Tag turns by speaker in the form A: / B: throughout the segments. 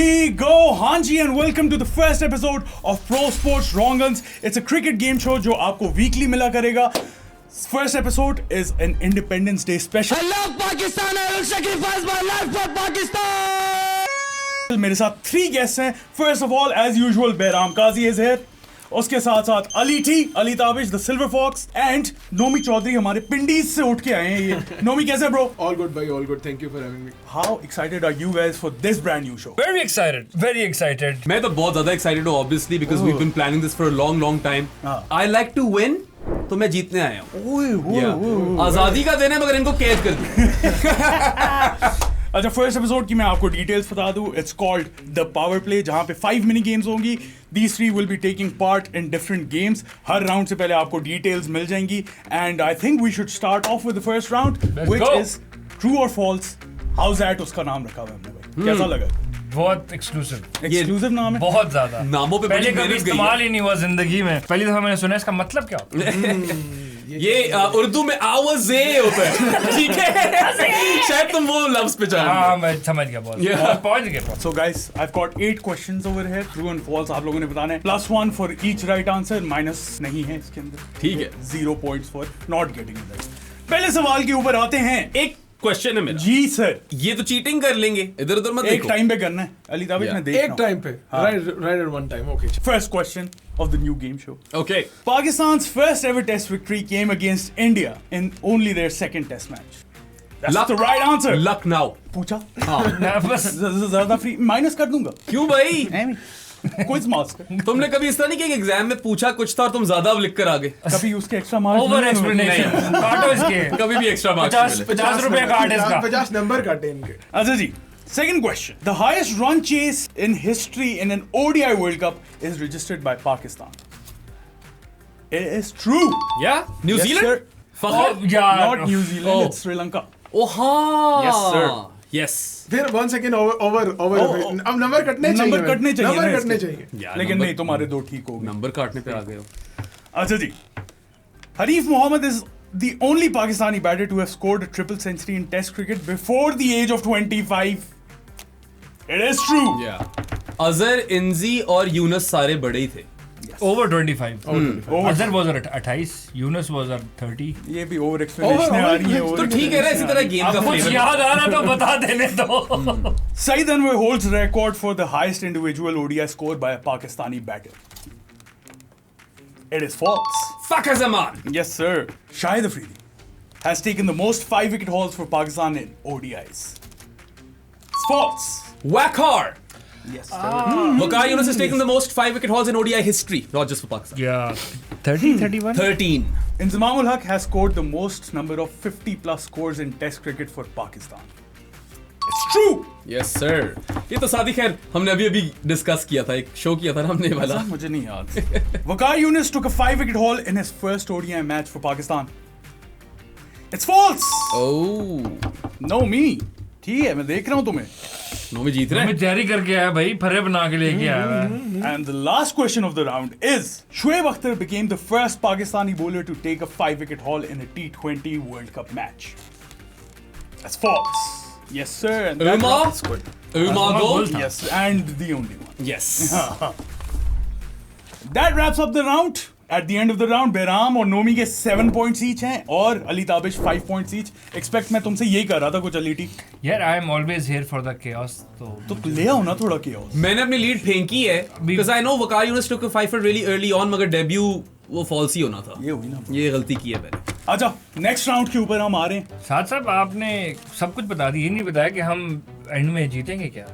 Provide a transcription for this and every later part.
A: we go, Hanji, and welcome to the first episode of Pro Sports Wrong-Uns. It's a cricket game show जो आपको weekly मिला करेगा. First episode is an Independence Day special.
B: I love Pakistan. I will sacrifice my life for Pakistan.
A: मेरे साथ 3 guests हैं. First of all, as usual, Behram Qazi is here. उसके साथ साथ Ali T, Ali Tabish, the silver fox, and Nomi Chaudhry हमारे पिंडीज से उठ के आए हैं ये. नोमी कैसे bro?
C: All good, bhai. All good. Thank you for having me.
A: How excited are you guys for this brand new show?
D: Very excited, very excited.
E: मैं तो बहुत ज़्यादा excited हूँ obviously because we've been planning this for a long time. I like to win, तो मैं जीतने आया हूँ. आज़ादी का दिन है मगर इनको कैद कर दिया.
A: अच्छा, फर्स्ट एपिसोड की मैं आपको डिटेल्स बता दूं. It's called the power play, जहां पे 5 मिनी गेम्स होंगी. These 3 will be taking part in different games. हर राउंड से पहले आपको डिटेल्स मिल जाएंगी. And I think we should start off with the first round, which is true और फॉल्स. हाउ दैट उसका नाम रखा हुआ है हमने भाई. कैसा लगा?
D: बहुत एक्सक्लूसिव
A: नाम है.
D: बहुत ज्यादा
E: नामों पे
D: पहले
E: बड़ी
D: कभी
E: मेहनत गई
D: इस्तेमाल
E: है.
D: ही नहीं हुआ जिंदगी में. पहली दफा मैंने सुना इसका मतलब क्या होता है.
E: ये उर्दू में आवाज़े होता है. ठीक है, शायद तुम वो लफ्ज़ पे जान.
D: हाँ, मैं समझ गया. बहुत पहुंच गया.
A: So guys, I've got 8 questions over here. True and false आप लोगों ने बताना है. +1 for each right answer. Minus नहीं है इसके अंदर.
E: ठीक है.
A: 0 points for not getting it right. पहले सवाल के ऊपर आते हैं.
E: एक क्वेश्चन है मेरा.
A: जी सर.
E: ये तो चीटिंग कर लेंगे, इधर उधर मत
A: एक
E: देखो.
A: टाइम पे करना है. अली ताबिश
E: Yeah.
A: मैं देख रहा
C: एक
A: हूँ.
C: टाइम पे. Right at one time. Okay.
A: First question of the new game show.
E: Okay.
A: Pakistan's first ever test victory came against India in only their second test match. That's
E: Luck.
A: the right answer.
E: Lucknow.
A: पूछा?
D: ना, बस
A: ज़्यादा free minus कर दूंगा.
E: क्यों भाई?
A: Quiz master.
E: तुमने कभी इस तरह नहीं किया कि एग्जाम में पूछा कुछ था और तुम ज्यादा लिख कर आ गए?
A: कभी उसके एक्स्ट्रा मार्क्स
D: ओवर एक्सप्लेनेशन काटो इसके.
E: कभी भी एक्स्ट्रा मार्क्स
D: 50 रुपए काट इसका.
C: 50 नंबर काटे इनके.
A: अच्छा जी. Second question. The highest run chase in history in an ODI World Cup is registered by Pakistan. It is true.
E: या न्यू
A: Yes,
E: जीलैंड.
A: sir.
E: फखर.
D: यार
A: Not New Zealand,
E: Oh.
A: it's Sri Lanka.
E: ओ हाँ.
A: Yes, sir.
E: Yes.
C: फिर 1 second over. अब number कटने चाहिए.
A: Number कटने चाहिए.
C: Number
A: ना
C: कटने
A: इसके.
C: चाहिए.
E: यार,
A: लेकिन
E: नंबर-
A: नहीं, तुम्हारे 2 ठीक हो गए.
E: नंबर काटने पे आ गए हो.
A: अच्छा जी. Harif Mohammad is the only Pakistani batter to have scored a triple century in Test cricket before the age of 25. It is true.
E: या अजहर, इंजी और यूनस सारे बड़े ही थे.
D: Over 25.
A: Over.
D: Azhar was 28, Yunus was 30.
A: ये भी ओवर एक्सप्लेनेशन आ रही है.
E: तो ठीक है ना, इसी तरह गेम का
D: कुछ
E: फ्लेवर.
D: याद आ रहा तो बता देने दो.
A: Saeed Anwar holds the record for the highest individual ODI score by a Pakistani batter. It is false.
E: Fakhar Zaman.
A: Yes, sir. Shahid Afridi has taken the most 5-wicket hauls for Pakistan in ODIs. It's false.
E: Waqar.
A: Yes, sir.
E: Waqar Yunus has taken the most 5-wicket hauls in ODI history, not just for Pakistan.
D: Yeah. 30, 31.
E: 13.
A: Inzamam ul Haq has scored the most number of 50+ scores in Test cricket for Pakistan. It's true.
E: Yes, sir. ये तो सादी खैर हमने अभी discuss किया था, एक show किया था ना हमने वाला.
A: मुझे नहीं याद. Waqar Yunus took a 5-wicket haul in his first ODI match for Pakistan. It's false.
E: Oh.
A: No me. ठीक है, मैं देख रहा हूँ तुम्हें.
E: नो में जीत रहे
D: मैं
E: हैं.
D: तैयारी करके आया भाई, फरे बना के लेके आया.
A: And the last question of the round is: Shoaib Akhtar became the first Pakistani bowler to take a 5-wicket haul in a T20 World Cup match. That's false. Yes, sir. And that
E: Umar?
A: wraps good.
E: Umar Gold.
A: Yes, and the only one.
E: Yes.
A: That wraps up the round. At the end of the round, Behram और नोमी के 7 points each हैं और Ali Tabish 5 points each. Expect मैं तुमसे यही कर रहा था कुछ अली टी.
D: यार I am always here for the chaos.
A: तो ले आओ ना थोड़ा chaos.
E: मैंने अपनी लीड फेंकी है because I know Waqar Yunus took a 5 really early on, मगर डेब्यू वो फॉल्स ही होना था.
A: ये हुई ना.
E: ये गलती की है मैंने.
A: अच्छा, नेक्स्ट राउंड के ऊपर हम आ रहे हैं.
D: साथ साथ आपने सब कुछ बता दी, ये नहीं बताया कि हम एंड में जीतेंगे क्या.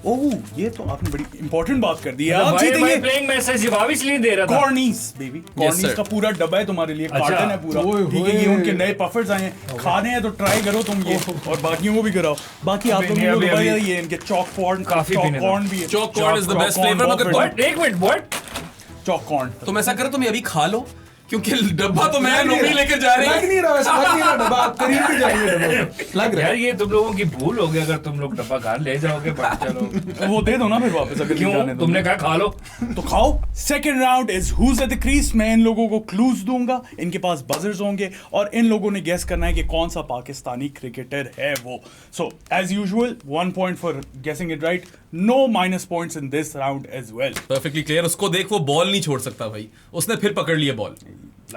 A: ओह, ये तो आपने बड़ी इंपॉर्टेंट बात कर दी है. आप
D: भाई
A: जीतेंगे.
D: प्लेइंग मैसेज जवाब इसलिए दे रहा था.
A: कॉर्नीस बेबी. कॉर्नीस
E: sir.
A: का पूरा डब्बा है तुम्हारे लिए.
D: अच्छा.
A: कार्टन है पूरा. ठीक है, ये उनके नए पफर्स आए हैं. खाने हैं तो ट्राई करो तुम ये, और बाकियों को भी कराओ. बाकी आप लोगों को
D: अभी-
A: ये इनके चॉक कॉर्न,
D: काफी
A: चॉक
D: पीने
A: कॉर्न भी है.
E: Chalk corn is the best flavor, मगर
D: What? एक मिनट, what?
A: Chalk corn.
E: तुम ऐसा करो, तुम ये अभी खा लो, क्योंकि डब्बा तो मैं नौकरी लेकर जा रही
C: लग नहीं रहा वैसे, लग नहीं रहा डब्बा, आप खरीद के जाएंगे डब्बा, लग रहा
D: यार
C: है।
D: ये तुम लोगों की भूल हो गई अगर तुम लोग डब्बा घर ले जाओगे, बट चलो
A: वो दे दो ना फिर वापस अगर नहीं
D: क्यों
A: जाने
D: तुमने कहा खा लो।
A: तो खाओ। Second round is who's at the crease. मैं इन लोगों को क्लूज दूंगा, इनके पास बजर्स होंगे और इन लोगों ने गेस करना है कि कौन सा पाकिस्तानी क्रिकेटर है वो। So as usual 1 point for guessing it right, no minus points in this round as well.
E: Perfectly clear. उसको देख, वो बॉल नहीं छोड़ सकता भाई, उसने फिर पकड़ लिया बॉल।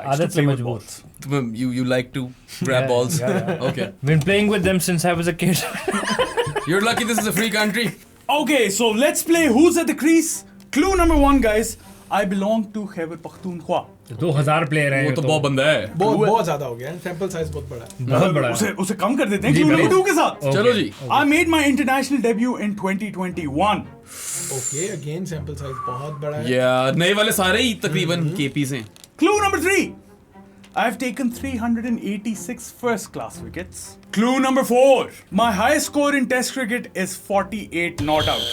D: आदत से मजबूर।
E: You like to grab balls? Okay.
D: Been playing with them since I was a kid.
E: You're lucky this is a free country.
A: Okay, so let's play who's at the crease. Clue number 1 guys, I belong to Khyber Pakhtunkhwa.
D: 2000 player हैं
E: वो तो बहुत बंदा है।
C: बहुत ज्यादा हो गया, सैंपल साइज बहुत बड़ा है।
D: बहुत बड़ा है।
A: उसे कम कर देते हैं
D: जी,
A: clue number
D: please.
A: 2 के साथ।
D: Okay.
E: चलो जी।
A: I made my international debut in 2021.
C: Okay, again sample size बहुत बड़ा है।
E: Yeah, नए वाले सारे ही तकरीबन केपीस हैं।
A: Clue number 3. I've taken 386 first class wickets. Clue number 4. My highest score in test cricket is 48 not out.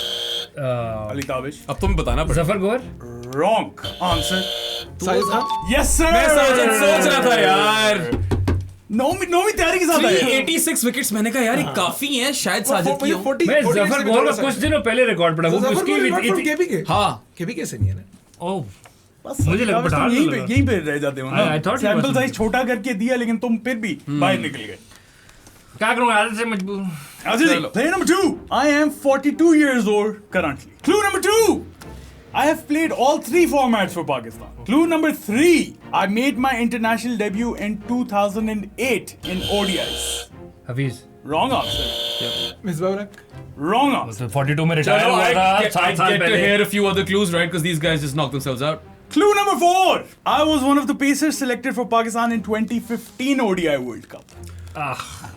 A: Ali Tabish.
E: अब तुम्हें बताना पड़ेगा।
D: जफर गोर।
A: Wrong answer.
C: साइज था?
A: Yes sir.
E: मैं साजिद सोच रहा था यार।
A: नौमी तैयारी के साथ आए।
E: 386 विकेट्स, मैंने कहा यार ये काफी हैं, शायद साजिद की हो।
D: मैं जफर गोर का कुछ दिनों पहले रिकॉर्ड पढ़ा, वो उसकी भी
C: केबी
E: हाँ।
C: कैसे नहीं है ना?
D: ओह
A: बस
D: मुझे लगा
A: तुम
D: पठान
A: यहीं
D: लगा।
A: पे रह जाते हो
D: I
A: ना।
D: thought he
A: sample
D: was-
A: size छोटा करके दिया लेकिन तुम फिर भी बाहर निकल गए।
D: क्या करूंगा, आदत से मजबूर।
A: Ajay ji,
E: Chalo.
A: play number 2. I am 42 years old currently. Clue number 2. I have played all 3 formats for Pakistan. Clue number 3. I made my international debut in 2008 in ODIs.
D: Hafeez.
A: Wrong answer.
C: Misbah रख।
A: Wrong answer.
D: 42 में retire
E: चलो,
D: हुआ
E: I
D: था
E: get
D: 7 साल
E: to
D: पहले।
E: hear a few other clues, right? Because these guys just knocked themselves out.
A: Clue number 4. I was one of the pacers selected for Pakistan in 2015 ODI World Cup.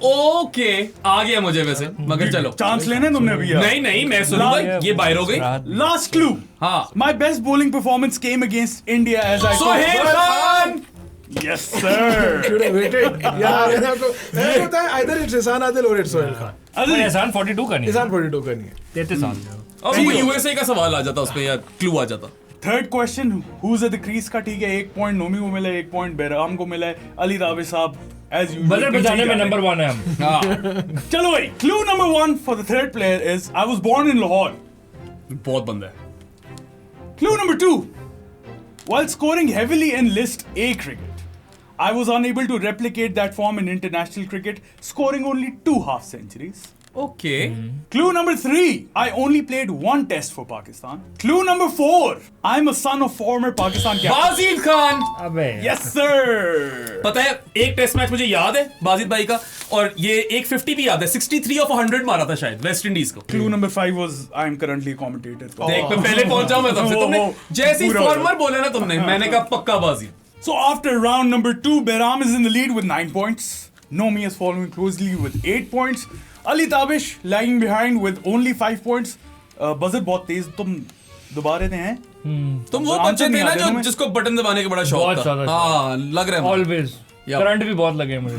E: Okay, आ गया मुझे वैसे, मगर चलो।
A: Chance लेने तुमने अभी यार।
E: नहीं, मैं सुनूंगा, ये बाहर हो गई।
A: Last clue.
E: हाँ।
A: My best bowling performance came against India as I
E: Sohail Khan.
A: Yes sir.
C: Should have waited. यार मैंने पता है either it's Ihsan Adil or it's Sohail Khan.
D: कोई एहसान 42 का नहीं है।
C: Ihsan 42 का नहीं है।
D: 33 साल।
E: अब वो यूएसए का सवाल आ जाता उसपे, यार क्लू आ जाता।
A: Third question who's at the crease का ठीक है, 1 पॉइंट नोमी को मिला है, 1 पॉइंट बेराम को मिला है। अली दाबिश साहब एज यूजुअल
D: बजट बचाने में नंबर 1 है हम।
E: हाँ,
A: चलो भाई, clue number 1 for the third player is I was born in Lahore.
E: बहुत बंदा है।
A: Clue number 2. While scoring heavily in List A cricket, I was unable to replicate that form in international cricket, scoring only 2 half centuries.
E: Okay.
A: Clue number 3. I only played 1 test for Pakistan. Clue number 4. I'm a son of former Pakistan captain.
E: Wajid Khan.
D: अबे
A: Yes sir.
E: पता है, एक test match मुझे याद है बाजिद भाई का, और ये एक 50 भी याद है। 63 ऑफ 100 मारा था शायद वेस्ट इंडीज को।
A: Clue number 5 was I'm currently a commentator.
E: देख, मैं पहले पहुंचा हूं मैं सबसे। तुमने जैसे ही
A: पूरा
E: फॉर्मर बोले ना तुमने, मैंने कहा पक्का Wajid.
A: So after round number 2, Behram is in the lead with 9 points. Nomi is following closely with 8 points. Ali Tabish lagging behind with only 5 points. Buzzer बहुत तेज तुम दबा रहे थे हैं?
E: तुम वो
A: आंसर
E: बच्चे
A: नहीं
E: थे ना
A: आते
E: जो
A: तुम्हें?
E: जिसको बटन दबाने का बड़ा शौक
D: बहुत
E: था।
D: ज्यादा
E: हाँ, लग रहा है मुझे।
D: Always
E: Yeah.
D: करंट भी बहुत लगे मुझे।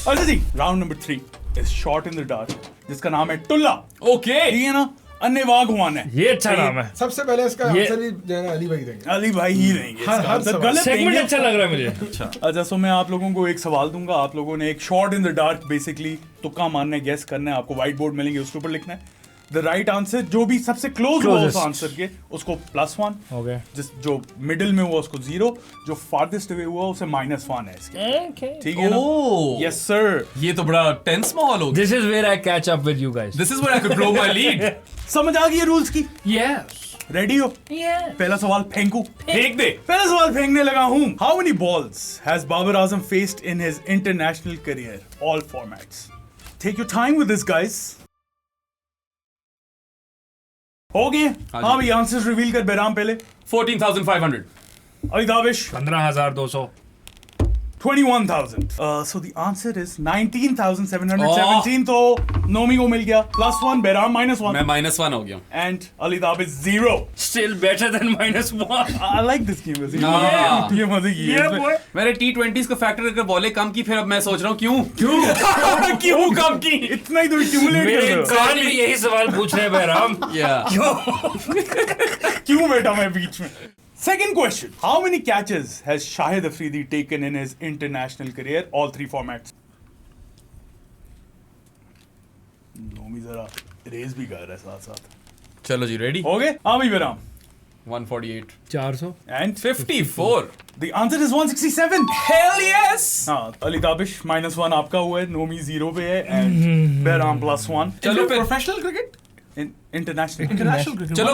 A: अच्छा जी, round number 3 is shot in the dark, जिसका नाम है टुल्ला।
E: ओके।
A: ठीक है ना? अन्य हुआन है।
D: ये अच्छा नाम है।
C: सबसे पहले इसका
D: ये-
C: आंसर ही जो है ना अली भाई देंगे।
A: अली भाई ही देंगे इसका
C: हर
A: आंसर।
C: सवाल।
A: गलत
D: सेगमेंट
A: देंगे।
D: अच्छा लग रहा है मुझे।
A: अच्छा, सो मैं आप लोगों को एक सवाल दूंगा। आप लोगों ने एक shot in the dark basically तुक्का मारना है, गेस करना है। आपको व्हाइट बोर्ड मिलेंगे, उसके ऊपर लिखना है द राइट आंसर। जो भी सबसे क्लोज हुआ उस
D: Closest.
A: आंसर के उसको +1,
D: ओके
A: जो मिडिल में हुआ उसको 0, जो फारदेस्ट अवे हुआ उसे -1 है इसके। ठीक है ना?
E: ओह।
A: Yes sir.
E: ये तो बड़ा टेंस माहौल हो गया।
D: This is where I catch up with you guys.
E: This is where I could blow my lead.
A: समझ आ गई रूल्स की?
D: यस
A: रेडी हो? पहला सवाल फेंकू।
E: फेंक दे।
A: पहला सवाल फेंकने लगा हूं। How many balls has Babar Azam faced in his international career, all formats? Take your time with this guys. हो गए? हाँ भाई, आंसर्स रिवील कर बेराम पहले।
E: 14,500.
A: Ali दाविश
D: 15,200।
A: 21,000. So the answer is 19,717. तो नोमी को मिल गया +1, बेराम -1,
E: मैं -1 हो गया हूँ।
A: and Ali Dabish 0.
D: Still better than -1।
A: I like this game.
E: हाँ।
A: ये मजे की
D: Yeah,
A: है।
D: boy.
E: मैंने T20s का फैक्टर करके बॉलें कम की, फिर अब मैं सोच रहा हूँ क्यों क्यों कम की।
A: इतना ही तो accumulate कर रहे हो।
D: कान भी यही सवाल पूछ रहे हैं बहराम।
E: Yeah.
A: क्यों बेटा मैं बीच में? Second question. How many catches has Shahid Afridi taken in his international career, all three formats? Nomi जरा रेस भी कर रहा है साथ साथ.
E: चलो जी, ready?
A: हो गए? हाँ भाई बेराम.
E: 148.
B: 400.
A: And
E: 54.
A: the answer is 167.
E: Hell yes!
A: हाँ, अली ताबिश -1 आपका हुआ है, नोमी 0 पे है, and बेराम +1.
E: चलो फिर.
C: Professional cricket,
A: International
C: international cricket.
E: चलो.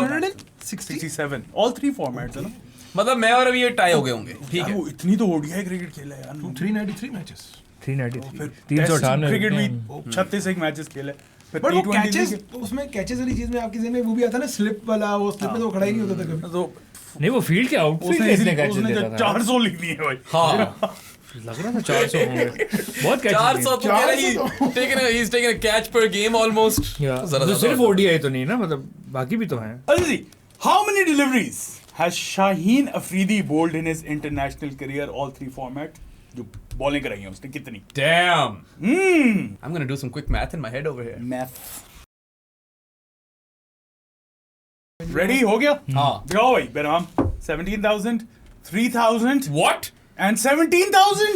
A: 67. All three formats है ना?
E: मतलब मैं और अभी ये टाई हो गए होंगे. ठीक
A: यार
E: है.
A: वो इतनी तो ओडीआई क्रिकेट खेला है यार.
C: 393 मैचेस.
B: 393.
A: फिर
B: 398.
A: क्रिकेट भी 36 मैचेस खेले. फिर
C: बट वो
A: T20
C: कैचेस,
A: भी-
C: उसमें कैचेस वाली चीज में आपकी जेहन में वो भी आता है ना, स्लिप वाला. वो स्लिप में तो वो खड़ा ही नहीं होता था कभी.
A: तो
B: नहीं, वो फील्ड के आउटफील्ड
A: उसने
B: के इतने कैचेस
A: उसने
B: देता था.
A: 400 लिख दिए भाई.
E: हाँ.
B: लग रहा था 400 होंगे. बहुत कैचेस
E: 400 तो कह रहा है, he's taken a catch per game almost.
B: या
E: जरा
B: तो
E: ज्यादा
B: सिर्फ
E: होता है.
B: ओडीआई तो नहीं ना, मतलब बाकी भी तो हैं.
A: Azizi, how many deliveries has Shaheen Afridi bowled in his international career, all three formats? जो बॉलिंग कराई है उसने कितनी?
E: Damn. I'm gonna do some quick math in my head over here.
A: Math. Ready? हो गया?
E: हाँ.
A: दिखाओ भाई बेराम. 17,000, 3,000
E: What?
A: and 17,000.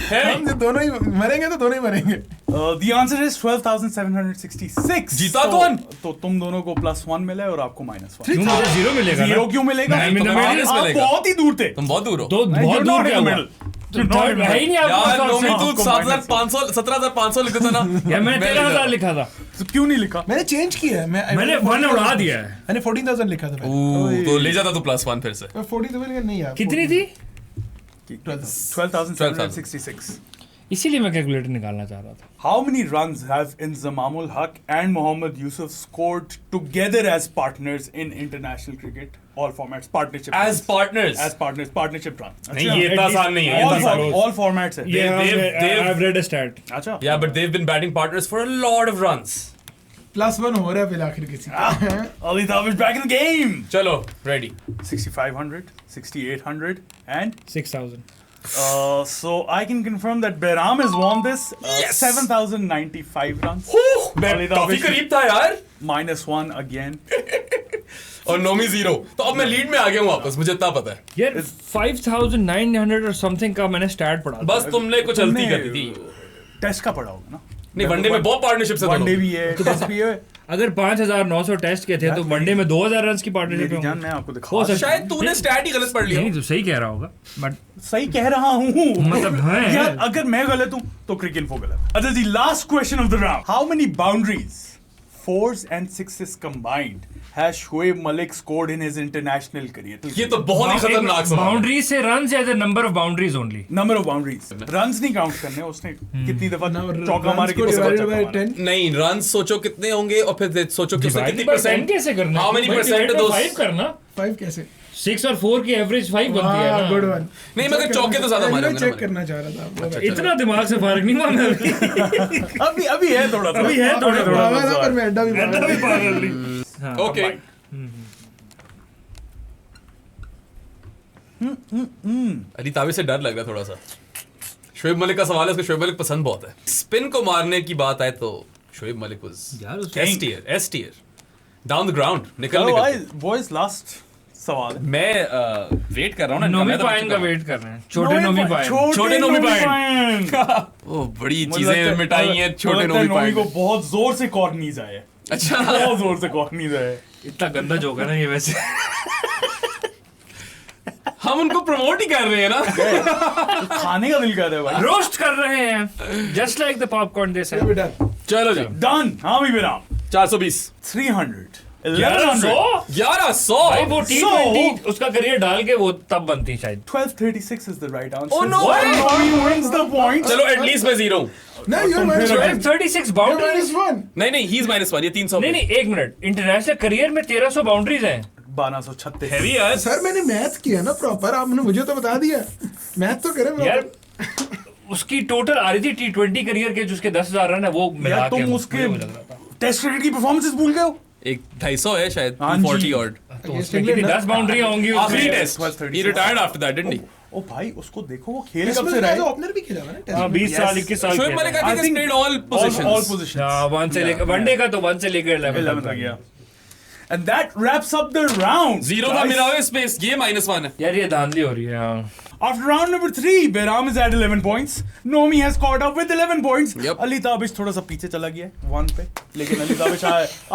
E: Hey.
C: हम जो दोनों ही मरेंगे तो दोनों ही मरेंगे.
A: The answer is 12,766.
E: जीता कौन?
A: तो तुम दोनों को +1 मिला है और आपको -1.
B: क्यों मुझे जीरो मिलेगा ना?
A: 0 क्यों मिलेगा?
B: नहीं,
E: तो
B: मिलेगा।
E: minus
A: आप
E: मिलेगा.
A: बहुत ही दूर थे.
E: तुम बहुत दूर हो.
B: तो
A: You're
B: बहुत
A: not
B: दूर
A: in
B: क्या
A: the
B: हुआ?
A: middle.
B: तो
A: You're not in the
B: है ही नहीं
E: यार
B: आपको.
E: नोमी तू
A: आपको
E: 7,500 17,500 लिखा था ना.
B: यार मैंने 13,000 लिखा था.
A: तो क्यों नहीं लिखा?
C: मैंने चेंज किया है.
B: मैंने 1 उड़ा दिया है.
C: मैंने 14,000 लिखा था पहले.
E: तो ले जाता तू +1 फिर से.
C: मैं 40,000 नहीं यार.
B: कितनी थी?
A: 12,766.
B: इसीलिए मैं कैलकुलेटर निकालना चाह रहा था.
A: How many runs have Inzamamul Haq and Mohammad Yusuf scored together as partners in international cricket? All formats, partnership.
E: As
A: runs.
E: partners.
A: As partners, partnership run.
B: नहीं, ये इतना आसान नहीं है.
A: All formats है.
B: ये
E: they've-
B: I've read a stat.
A: अच्छा.
E: Yeah, but they've been batting partners for a lot of runs.
C: +1 हो रहा है फिर आखिर किसी का.
A: Ali Davish back in the game.
E: चलो, ready.
A: 6,500, 6,800 and
B: 6,000.
A: so I can confirm that Behram has won this.
E: Yes.
A: 7,095 runs.
E: मैं
A: Ali
E: काफी
A: Davish
E: करीब था यार.
A: -1 again.
E: और नोमी 0. तो अब मैं लीड में आ गया हूँ वापस, मुझे इतना पता है.
B: यार 5,900 और समथिंग का मैंने स्टार्ट पढ़ा था.
E: बस तुमने कुछ गलती कर दी थी.
A: टेस्ट का पड़ा होगा ना?
E: नहीं, वनडे में बहुत पार्टनरशिप से
A: वनडे भी है, टेस्ट भी है.
B: अगर 5,900 टेस्ट के थे तो वनडे में 2,000 रन की
A: मेरी
B: पार्टनरशिप
A: जान मैं आपको
B: हो
A: दिखा.
B: सकता
E: शायद तूने स्टैट ही गलत पढ़ लिया.
B: नहीं, तो सही कह रहा होगा. बट
A: सही कह रहा हूँ.
B: मतलब है.
A: यार अगर मैं गलत हूँ तो क्रिकेट वो गलत. अच्छा जी, last question of the round. How many boundaries, 4s and 6s combined has Shoaib Malik scored in his international career?
E: ये तो बहुत ही खतरनाक सवाल है.
B: बाउंड्री से रन या the number of boundaries only?
A: Number of boundaries. Runs नहीं count करने. उसने कितनी दफा चौका मारे,
C: Runs को
A: कितनी दफा
C: divided
A: चौका
C: by
A: मारा.
C: 10.
E: नहीं, रन सोचो कितने होंगे और फिर सोचो कि उसने कितनी परसेंट.
B: कैसे करना?
E: How many percent those-
B: 5 करना.
C: 5 कैसे?
B: 6 और 4 की एवरेज 5 बनती है ना.
C: Good one.
E: नहीं, मगर चौके तो ज्यादा मारे होंगे ना
C: चेक
E: मैंने.
C: करना चाह रहा था.
B: इतना दिमाग से फर्क नहीं हुआ मैं अभी.
A: अभी है थोड़ा सा.
B: अभी है थोड़ा थोड़ा.
C: पर मैं अड्डा भी मारा.
E: ओके. अली ताबिश से डर लग रहा है थोड़ा सा. शोएब मलिक का सवाल है, उसको शोएब मलिक पसंद बहुत है. स्पिन को मारने की बात आए तो शोएब मलिक
B: यार,
E: वाज
B: उसके-
E: S tier down the ground निकल
A: चलो भाई,
E: निकल.
A: बॉयज लास्ट सवाल है.
E: मैं वेट कर रहा हूँ ना.
B: नोमी
E: मैं तो
B: पाइन का
E: बच्चों
B: वेट कर रहे हैं. छोटे नोमी पाइन.
E: छोटे नोमी
A: पाइन.
E: वो बड़ी
A: मुझे लगता
E: चीजें
A: है-
E: मिटाई हैं
A: मुझे
E: छोटे
A: लगता है
E: नोमी पाइन
A: को
E: ने.
A: बहुत जोर से कॉर्नीज आए.
E: अच्छा.
A: बहुत जोर से कॉर्नीज आए.
B: इतना गंदा जोक है ना ये वैसे.
E: हम उनको प्रमोट ही कर रहे हैं ना.
A: खाने का दिल कर रहा है भाई.
B: रोस्ट कर रहे हैं. जस्ट लाइक द पॉपकॉर्न दे से.
C: बेटा
E: चलो जी.
A: डन. हाँ भी बेराम.
E: 420.
A: 300.
B: 1100.
E: 1100.
B: भाई वो
A: So-
B: T20 उसका करियर डाल के वो तब बनती शायद.
A: 1236 is the right answer.
E: Oh, no way!
A: Nobby wins the point.
E: चलो एटलीस्ट मैं 0 हूँ.
C: नहीं, you're minus
A: फिर-
C: 1.
B: 36 बाउंड्रीज.
C: -1.
E: नहीं ही इज -1. ये 300.
B: नहीं नहीं, एक मिनट. इंटरनेशनल करियर में 1300 बाउंड्रीज हैं.
A: 1236.
E: हैवी यार.
C: सर मैंने मैथ किया ना प्रॉपर. आपने मुझे तो बता दिया. मैथ तो करें
B: यार उसकी टोटल आ रही थी T20 करियर के, जिसके 10,000 रन है वो मिला
A: यार
B: के
A: तुम
B: मुझे
A: उसके
B: वो लग रहा था.
A: टेस्ट क्रिकेट की परफॉर्मेंसेस भूल गए हो.
E: एक 250 है शायद.
A: हाँ जी.
E: 240 और
B: तो उसमें कितनी 10 बाउंड्री होंगी
E: आखिरी
B: उसमें.
E: Test.
A: 1236.
E: He retired after that didn't he.
A: ओ भाई उसको देखो, वो खेल कब से रहा है.
C: ओपनर भी खेला था ना टेस्ट
B: हाँ,
C: में.
B: 20 साल 21 साल
E: शोएब मलिक
B: खेला.
E: I think played all
A: all
E: positions.
A: positions.
B: हाँ, 1 से लेकर वनडे का तो 1 से लेकर 11
A: 11 तक गया. And that wraps up the round.
E: Zero था
A: guys.
E: मेरा स्पेस, ये -1 है.
D: यार ये धांधली हो रही है हाँ.
A: After round number 3, Behram is at 11 points. Nomi has caught up with 11 points.
E: Yep.
A: Ali Tabish थोड़ा सा पीछे चला गया है 1 पे. लेकिन Ali Tabish,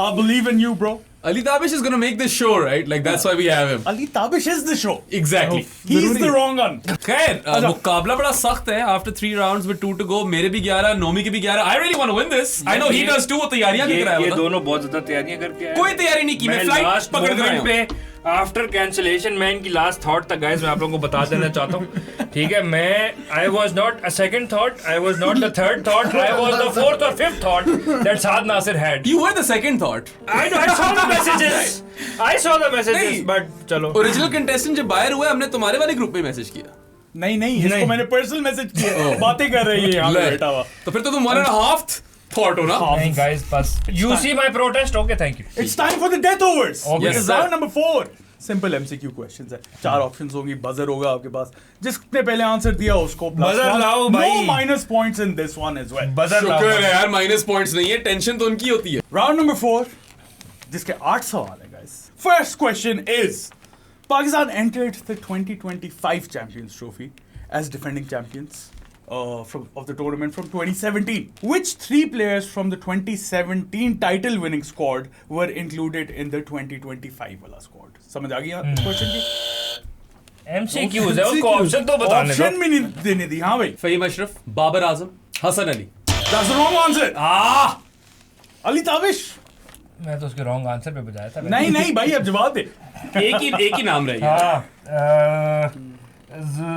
A: I believe in you, bro.
E: Ali Tabish is gonna make this show, right? Like that's why we have him.
A: Ali Tabish is the show.
E: Exactly.
A: He's the wrong one.
E: खैर मुकाबला बड़ा सख्त है. After 3 rounds with 2 to go, मेरे भी 11, नोमी के भी 11. I really want to win this. I know he does too. वो तैयारियां भी कराया
D: ये
E: हुआ था.
D: दोनों बहुत ज्यादा तैयारियां करके आए.
E: कोई तैयारी नहीं की. मैं फ्लाइट पकड़ कर आया हूं.
D: पे आफ्टर कैंसिलेशन मैं इनकी लास्ट थॉट तक गाइस मैं आप लोगों को बता देना चाहता हूँ. ठीक है मैं I was not a second thought, I was not the third thought, I was the fourth और fifth thought that Saad Nasir had.
E: You were the second thought.
D: I saw the messages. I saw the messages.
E: नहीं.
D: But चलो.
E: Original contestant जब बाहर हुए हमने तुम्हारे वाले group में मैसेज किया.
A: नहीं इसको मैंने पर्सनल मैसेज किया. बातें कर रही है यहाँ पे बैठा हुआ.
E: तो फिर तो तुम 1.5 thought हो ना.
D: नहीं guys बस. You see my protest? Okay, thank you.
A: It's time for the death overs.
D: Okay,
A: This is
E: sir.
A: round number 4. Simple MCQ questions है. 4 options होंगी. Buzzer होगा आपके पास. जिसने पहले आंसर दिया उसको
D: Buzzer
A: +1.
D: लाओ
A: No
D: भाई.
A: minus points in this one as well.
D: Buzzer
E: शुक्र है यार माइनस पॉइंट्स नहीं है. टेंशन तो उनकी होती है.
A: Round number 4, जिसके 8 सवाल है guys. First question is, Pakistan entered the 2025 Champions Trophy as defending champions of the tournament from 2017. Which 3 players from the 2017 title-winning squad were included in the 2025 वाला squad? समझ आ गया question की?
D: MCQs है उसको option तो बताने दो.
A: Option भी नहीं देने दी. हाँ भाई.
E: Faheem Ashraf, Babar Azam, Hasan Ali.
A: That's the wrong answer. Ali Tabish.
D: मैं तो उसके रॉन्ग आंसर पे बजाया था.
A: नहीं भाई अब जवाब दे.
E: एक ही नाम रह गया.
D: हाँ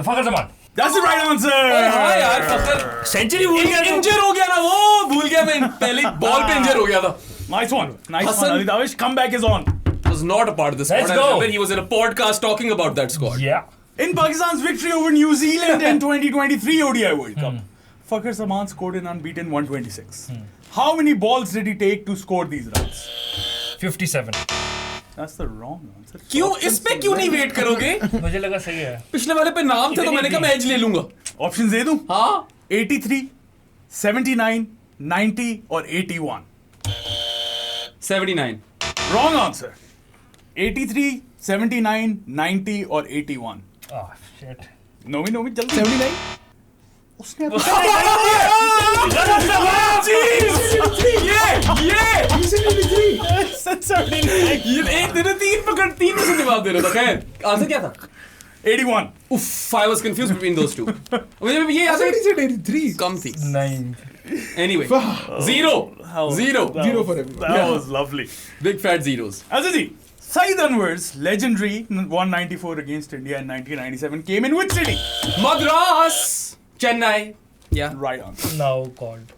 D: फखर Zaman.
A: That's the right answer.
E: हाँ यार फखर
D: सेंचुरी भूल गया.
E: इंजर हो गया ना वो. भूल गया मैं पहले बॉल पे इंजर हो गया था.
A: Nice one. Nice one.
E: Hassan-
A: Ali Tabish, comeback is on.
E: Was not a part of the squad.
D: Let's
E: I
D: go.
E: remember he was in a podcast talking about that squad.
D: Yeah.
A: In Pakistan's victory over New Zealand in 2023 ODI World Cup, Fakhar Zaman scored an unbeaten 126. How many balls did he take to score these runs?
D: 57.
A: That's the wrong answer.
E: क्यों इस पे क्यों नहीं wait करोगे?
D: मुझे लगा सही है.
E: पिछले वाले पे नाम थे तो मैंने कहा मैं एज ले लूंगा.
A: Options दे दूं?
E: हाँ
A: 83, 79, 90 और 81.
E: 79.
A: Wrong answer. 83, 79, 90 और 81.
D: Oh shit.
A: नोमी जल्दी.
C: 79.
A: उसने
E: ये एक दिन 3 में से जवाब दे रहा था. खैर आंसर क्या था?
A: 81.
E: Uff, I was confused between those two. मुझे ये याद है
C: 83.
E: कम थी.
D: नहीं.
E: Anyway, zero.
C: Zero for everyone.
A: That was lovely.
E: Big fat zeros.
A: Azadi, Saeed Anwar's legendary 194 against India in 1997 came in which city?
E: Madras, Chennai. Yeah.
A: Right answer.
D: Now called.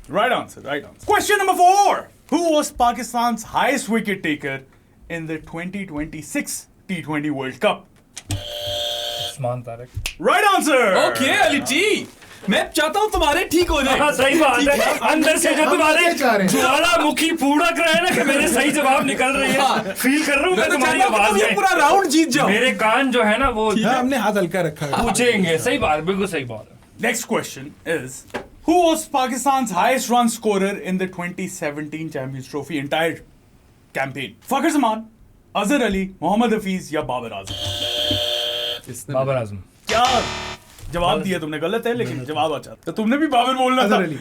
A: Right answer. Question number 4. Who was Pakistan's highest wicket taker in the 2026 T20 World Cup?
D: Usman Tariq.
A: Right answer.
E: Okay, Ali T. मैं चाहता हूँ तुम्हारे ठीक हो जाए.
D: हाँ सही बात है. अंदर से जो तुम्हारे
C: चाह रहे हैं.
D: ज्वालामुखी फूड़क रहे हैं ना कि मेरे सही जवाब निकल रही है. फील कर रहा हूँ मैं
E: मैं तो
D: तुम्हारी
E: चाहता हूँ
D: आवाज
E: तुम ये
D: में.
E: पूरा राउंड जीत जाओ.
D: मेरे कान जो है ना वो
C: हाँ, हमने हाथ हल्का रखा है.
D: पूछेंगे. सही बात, बिल्कुल सही बात.
A: Next question is, who was Pakistan's highest run scorer in the 2017 Champions Trophy entire campaign? Fakhar Zaman, Azhar Ali, Mohammad Hafiz या बाबर आजम?
D: बाबर आजम.
A: क्या जवाब दिया तुमने? गलत है लेकिन जवाब अच्छा. तो तुमने भी बाबर बोलना था.
C: अजहर अली.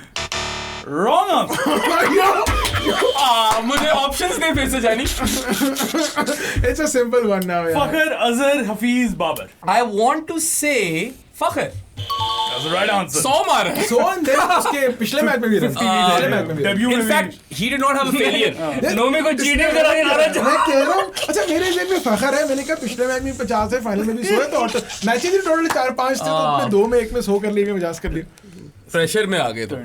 A: Wrong answer.
E: मुझे ऑप्शंस दे फिर से जानी.
C: It's a simple one now. यार.
A: Fakhar, Azhar, Hafiz, Babar.
E: I want to say Fakhar.
A: That's the right answer.
E: 100 मारा है.
C: So and then उसके पिछले मैच में भी रन. पिछले मैच में भी.
A: Debut
E: In
A: में
E: fact, he did not have a failure.
D: Nomi को चीटिंग करा के नाराज.
C: मैं कह रहा हूँ. अच्छा मेरे जेब में फखर है. मैंने कहा पिछले मैच में 50 है, फाइनल में भी 100 है, तो मैचेस ही टोटल 4-5 थे, तो अपने 2 में 1 में 100 कर लिए, 50 कर लिए.
E: प्रेशर में आ गए तो.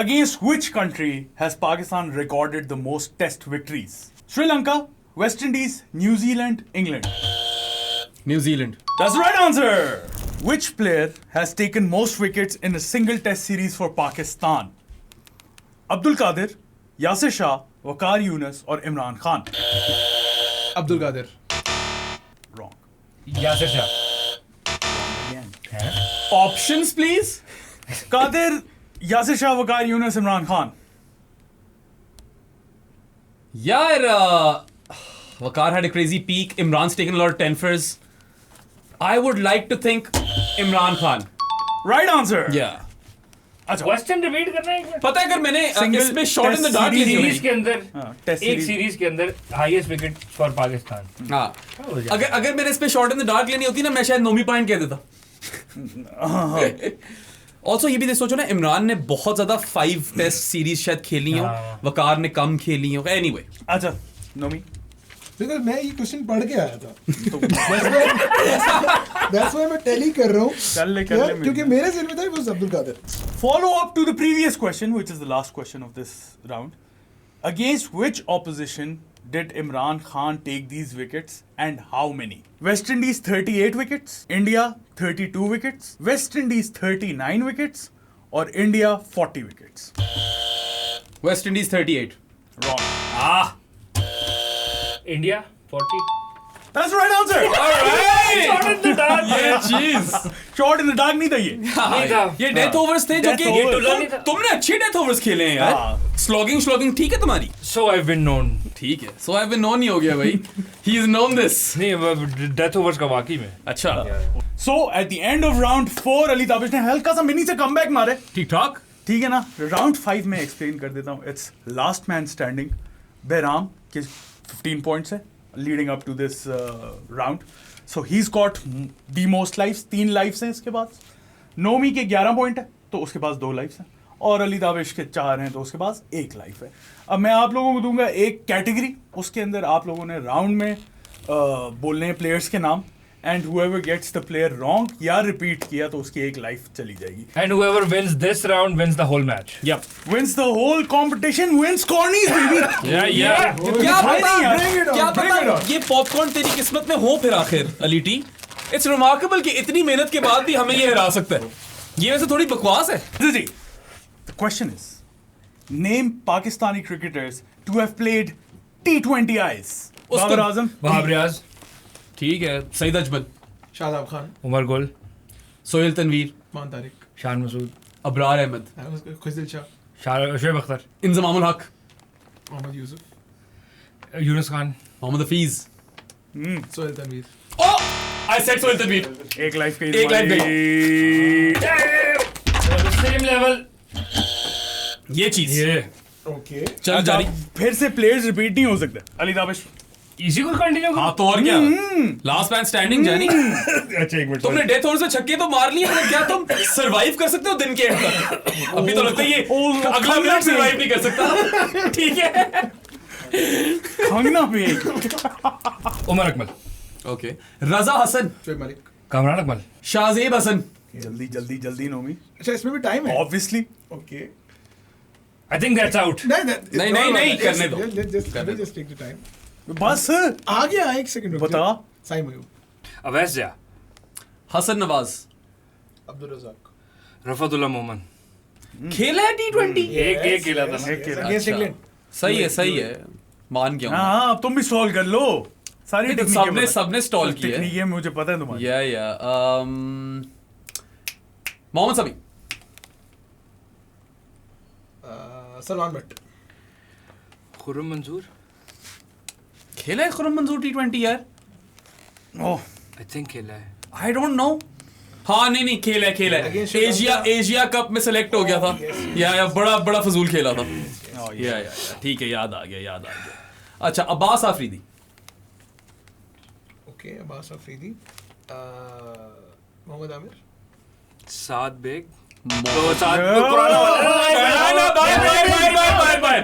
A: Against which country has Pakistan recorded the most test victories? Sri Lanka, West Indies, New Zealand, England.
E: New Zealand.
A: That's the right answer. Which player has taken most wickets in a single test series for Pakistan? Abdul Qadir, Yasir Shah, Waqar Yunus और Imran Khan?
C: Abdul Qadir.
A: Wrong.
D: Yasir Shah.
E: Options please.
A: Qadir, Yasir Shah, Waqar Yunus, Imran Khan.
E: यार Waqar had a crazy peak. Imran's taken a lot of 10-fers. I would like to think Imran Khan.
A: Right answer.
E: Yeah.
A: अच्छा
D: question repeat करना है एक बार?
E: पता है अगर मैंने
A: Single
E: इसमें shot in the
A: test
E: dark लेनी
D: सीरीज
E: होगी
D: के अंदर
A: टेस्ट
D: एक सीरीज के अंदर हाईएस्ट विकेट फॉर पाकिस्तान
E: हाँ अगर मैंने इस पे शॉट इन द डार्क लेनी होती ना मैं शायद नोमी पॉइंट कह देता ऑल्सो ये भी देख सोचो ना इमरान ने बहुत ज्यादा 5 टेस्ट सीरीज शायद खेली हो
D: हाँ।
E: वकार ने कम खेली हो एनीवे
A: अच्छा नोमी
C: बिकॉज मैं ये क्वेश्चन पढ़ के आया था दैट्स व्हाई मैं टेली कर रहा हूँ
A: कर ले
C: क्योंकि मेरे ज़हन में था वो Abdul Qadir
A: Follow up to the previous question, which is the last question of this round. Against which opposition did Imran Khan take these wickets and how many? West Indies 38 wickets, India 32 wickets, West Indies 39 wickets, or India 40 wickets?
E: West Indies 38
A: Wrong.
D: India 40
A: That's the right answer.
D: Shot in the dark
E: ये चीज
A: Shot in the dark नहीं था ये.
D: नहीं था।
E: ये death overs थे जो
A: Death
E: कि
A: overs.
E: तुमने अच्छे डेथ ओवर्स खेले हैं यार
A: हाँ.
E: स्लॉगिंग ठीक है तुम्हारी
D: सो आई बीन नोन
E: ठीक है सो आई बीन नोन ही हो गया भाई ही इज नोन दिस
D: नहीं डेथ ओवर्स का वाकई में
E: अच्छा
A: So at the end of round 4, Ali Tabish ने हल्का सा मिनी से कमबैक मारे.
E: ठीक ठाक
A: ठीक है ना. राउंड 5 में एक्सप्लेन कर देता हूँ. It's last man standing. Behram के 15 पॉइंट्स है leading up to this round. So he is got the most lives. 3 lives हैं इसके पास. नोमी के 11 पॉइंट है तो उसके पास 2 लाइफ्स हैं. और अली ताबिश के 4 हैं तो उसके पास 1 लाइफ है. अब मैं आप लोगों को दूंगा एक कैटेगरी. उसके अंदर आप लोगों ने राउंड में बोलने हैं प्लेयर्स के नाम. And whoever gets the player wrong या रिपीट किया तो उसकी 1 लाइफ चली जाएगी.
D: And whoever wins this round wins the whole match
A: Wins the whole competition, wins cornies baby.
E: क्या
A: दिखाई
E: पता
A: नहीं यार.
C: Bring it on,
E: क्या
C: bring
E: पता
C: it on.
E: ये पॉपकॉर्न तेरी किस्मत में हो फिर आखिर अली टी इट्स रिमार्केबल कि इतनी मेहनत के बाद भी हमें ये हरा सकता है. ये वैसे थोड़ी बकवास है.
A: जी. The question is, name Pakistani cricketers to have played T20Is. Babar Azam.
D: Wahab Riaz
E: ठीक है सईद अजमल
C: शादाब खान
D: उमर गुल
E: सोहेल तनवीर
C: मान तारिक
D: शान मसूद
E: अबरार अहमद
C: खुशदिल Shah
D: Shoaib Akhtar
E: Inzamamul Haq
C: Mohammad Yousuf
D: Younis Khan
E: Mohammad Hafeez
C: Sohail Tanvir
E: oh I said Sohail Tanvir
A: 1 life के
E: एक लाइफ
D: सेम लेवल
E: ये चीज
D: ये
C: ओके
E: चल जारी
A: फिर से प्लेयर्स रिपीट नहीं हो सकते. अली ताबिश.
D: इसी को कंटिन्यू
E: हाँ तो और क्या लास्ट मैन स्टैंडिंग जानी
A: अच्छा एक मिनट.
E: तुमने डेथ ओवर्स में छक्के तो मार लिए मगर क्या तुम सरवाइव कर सकते हो दिन के एंड तक अभी तो लगता है ये अगला मैच सरवाइव नहीं कर सकता ठीक है
A: खंगना पे.
D: उमर अकमल
E: ओके रजा हसन
C: शोएब मलिक
D: कामरान अकमल
E: शाहजेब हसन
A: जल्दी जल्दी जल्दी नोमी.
C: अच्छा इसमें भी टाइम है
A: Obviously.
C: Okay
D: I think that's out
E: नहीं, करने दो.
C: जस्ट टेक द टाइम
A: बस
C: आगे आ 1 सेकंड
A: बता.
C: साई मयूब
D: अवैस जा
E: हसन नवाज
C: अब्दुल रज़ाक
D: रफतुल्लाह मोहम्मद
E: खेला है T20
D: एक खेला था ना
C: अगेंस्ट इंग्लैंड
E: सही है मान गया हूं
A: हाँ अब तुम भी सॉल्व कर लो. सारी
E: नहीं, तो
A: टेक्निकें
E: सबने stall की है.
A: टेक्निक है मुझे पता है तुम्हारी.
E: या मोहम्मद समी
C: सलमान भट्ट
D: खुर्रम मंजूर
E: खेला है खुर्रम मंजूर T20 यार
A: ओह
D: आई थिंक खेला है
E: आई डोंट नो हाँ नहीं खेला है
C: Against Sri
E: एशिया कप में सेलेक्ट हो गया था या बड़ा फजूल खेला था
A: Oh,
E: या ठीक है याद आ गया अच्छा Abbas Afridi
C: okay Abbas Afridi Mohammad Amir
D: Saad Baig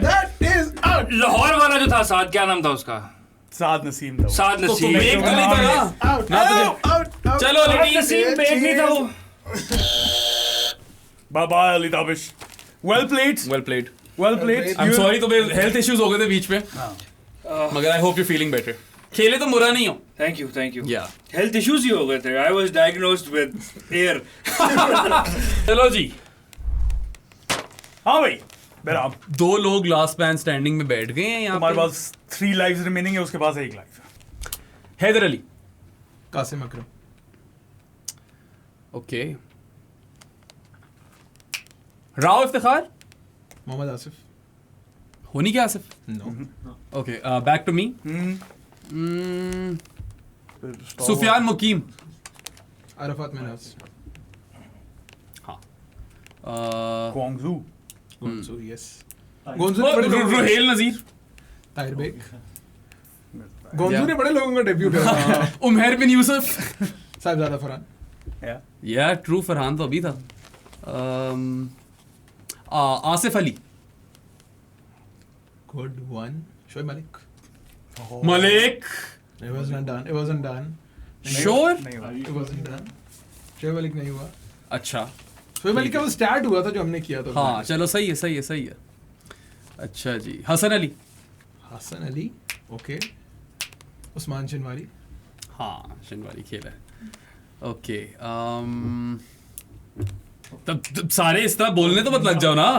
C: that is out
D: Lahore वाला जो था साद क्या नाम था उसका
A: साद नसीम था वो.
D: साद
E: तो
D: नसीम
E: तुम एक तो नहीं था ना
C: आउट
E: ना तुझे
C: आउट
E: चलो
D: साद
E: अली
D: नसीम बेग नहीं था वो
A: Bye bye Ali Tabish. Well played.
E: Well played
A: Well played.
E: I am sorry तुम्हें हेल्थ इश्यूज हो गए थे बीच में मगर I hope you feeling better खेले तो बुरा नहीं हो
D: थैंक यू
E: या
D: हेल्थ इश्यूज ही हो गए थे I was diagnosed with air
E: चलो जी
A: हाँ भाई बेराम.
E: 2 लोग लास्ट मैन स्टैंडिंग में बैठ गए हैं यहाँ
A: तुम्हारे
E: पे
A: पास 3 लाइव्स रिमेनिंग है. उसके पास 1 लाइफ है.
E: हैदर अली
C: कासिम अकरम
E: ओके राव इफ्तिखार
C: मोहम्मद आसिफ
E: हो नहीं क्या Asif?
C: No
E: okay back to me. Sufiyan Muqeem.
C: Arafat Minhas.
A: Guangzhou.
C: Guangzhou yes. Guangzhou ने बड़े लोगों
E: रुहेल नजीर.
C: ताहिर बेग. गोंजू ने बड़े लोगों का डेब्यू करा.
E: Umair bin Yousuf.
C: Sahibzada Farhan.
A: Yeah.
E: Yeah true, Farhan तो अभी था. Asif Ali.
C: Good one. Shoaib Malik.
E: Malik.
C: It wasn't done.
E: Sure.
C: It wasn't done. Shoaib Malik नहीं हुआ.
E: अच्छा.
C: शोएब मलिक का वो स्टार्ट हुआ था जो हमने किया था.
E: हाँ चलो सही है. अच्छा जी. हसन अली.
C: हसन अली. ओके. उस्मान शिनवारी.
E: हाँ शिनवारी खेला है. ओके तब सारे इस तरह बोलने तो मत लग जाओ ना.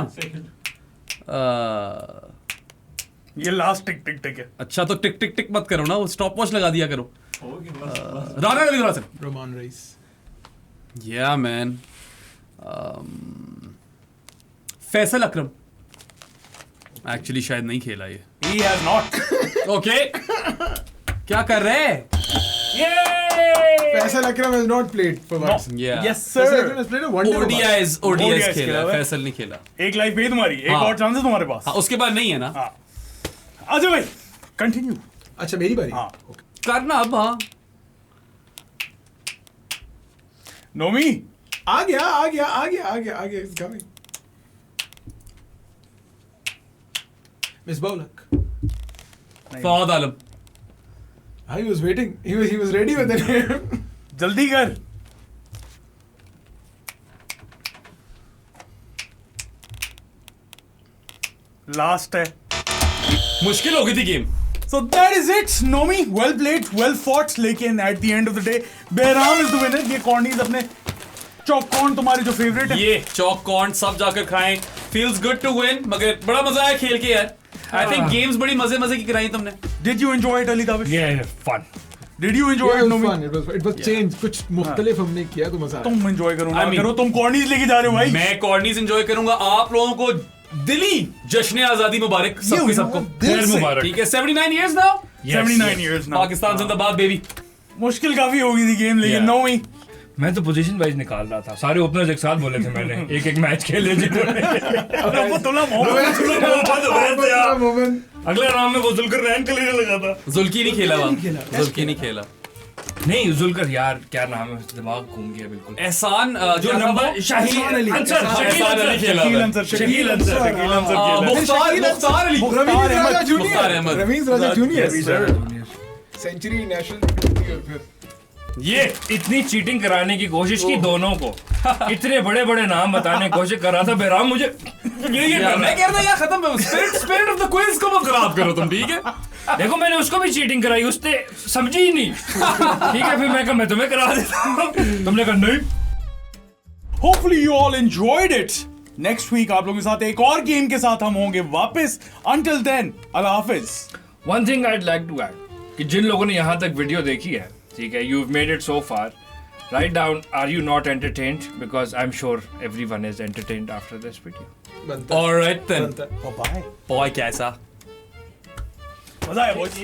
A: ये लास्ट टिक टिक टिक है.
E: अच्छा तो टिक टिक टिक मत करो ना, वो स्टॉप वॉच लगा दिया करो. राना अली रासन.
C: Roman rice.
E: या मैन. फैसल अकरम. एक्चुअली शायद नहीं खेला ये.
A: He has not.
E: ओके क्या कर रहे हैं?
C: फैसल अकरम has not played for once.
E: Yeah.
A: Yes
C: Faisal
A: sir.
C: Akram has played a wonder for once.
E: ODIs
A: ODIs
E: खेला
A: खेला
E: है,
A: है.
E: फैसल नहीं खेला.
A: एक लाइफ है तुम्हारी. एक
E: हाँ.
A: और चांस है तुम्हारे पास.
E: हाँ उसके बाद नहीं है ना.
A: हाँ. अजय भाई कंटिन्यू.
C: अच्छा मेरी बारी.
A: हाँ.
E: करना अब. हाँ
A: नोमी.
C: आ गया. It's coming. Misbah ul Haq.
E: Fawad Alam.
C: He was waiting. He was ready with the name.
A: जल्दी कर. लास्ट है.
E: मुश्किल हो गई थी game.
A: So that is it, Nomi. Well played, well fought. लेकिन at the end of the day, Behram is the winner. ये कॉर्नीज अपने चौक कॉर्न तुम्हारी जो फेवरेट है.
E: ये चौक कॉर्न सब जाकर खाएं. Feels good to win. मगर बड़ा मजा आया खेल के यार. आई थिंक गेम्स बड़ी मजे की कराई तुमने.
A: Did you enjoy it, Ali Davish?
D: Yeah, fun.
A: Did you enjoy
C: Yeah,
A: it,
C: it was
A: Nomi?
C: fun. It was change. कुछ मुख्तलिफ हमने किया तो मजा आया.
A: तुम enjoy करो ना
E: I mean-
A: करो. तुम कॉर्नीज लेके जा रहे हो भाई.
E: मैं कॉर्नीज एंजॉय करूंगा. आप लोगों को दिली जश्न आजादी मुबारक सबको सबको.
A: दिल से.
D: मुबारक.
E: ठीक है 79 years now.
A: 79 years now.
E: Pakistan जिंदाबाद बेबी.
A: मुश्किल काफी हो गई थी गेम लेकिन
D: Yeah.
A: Nomi.
D: मैं तो पोजीशन वाइज निकाल रहा था. सारे ओपनर्स एक साथ बोले थे मैंने. एक मैच खेले जिन्होंने.
A: वो तुला मोहम्मद.
C: मोमेंट.
D: अगले राउंड में वो जुलकर रैन का लेने लगा था.
E: जुल्की नहीं खेला वहाँ. जुल्की नहीं खेला.
D: नहीं जुलकर यार क्या नाम है, दिमाग घूम गया बिल्कुल.
E: एहसान
D: जो
E: क्या था वो?
D: नंबर शाहीन अली.
E: एहसान अली खेला.
A: शकील अंसर. शकील अंसर खेला.
E: मुख्तार अली.
C: रवींद्र राजा
A: अहमद.
E: मुख्तार
C: जूनियर.
E: अहमद.
C: रवींद्र राजा जूनियर.
A: Sir.
C: सेंचुरी नेशनल और फिर
D: ये इतनी चीटिंग कराने की कोशिश की दोनों को. इतने बड़े बड़े नाम बताने की कोशिश कर रहा था बेराम. मुझे ये
E: यार,
D: करना
E: मैं
D: है.
E: कह रहा यार खत्म. स्पिरिट ऑफ द क्विज को मत खराब करो तुम. ठीक है.
D: देखो मैंने उसको भी चीटिंग कराई, उसने समझी ही नहीं. ठीक है फिर मैं कहा मैं तुम्हें करा देता हूँ. तुमने कहा नहीं.
A: Hopefully you all enjoyed it. Next week आप लोगों के साथ एक और गेम के साथ हम होंगे वापस. Until then, Allah Hafiz.
D: One thing I'd like to add कि जिन लोगों ने यहाँ तक वीडियो देखी है, ठीक है, you've made it so far. Write down, are you not entertained? Because I'm sure everyone is entertained after this video.
C: बनता है.
E: Alright then.
C: बनता है.
A: Bye.
E: Boy कैसा.
A: मजा आया boys.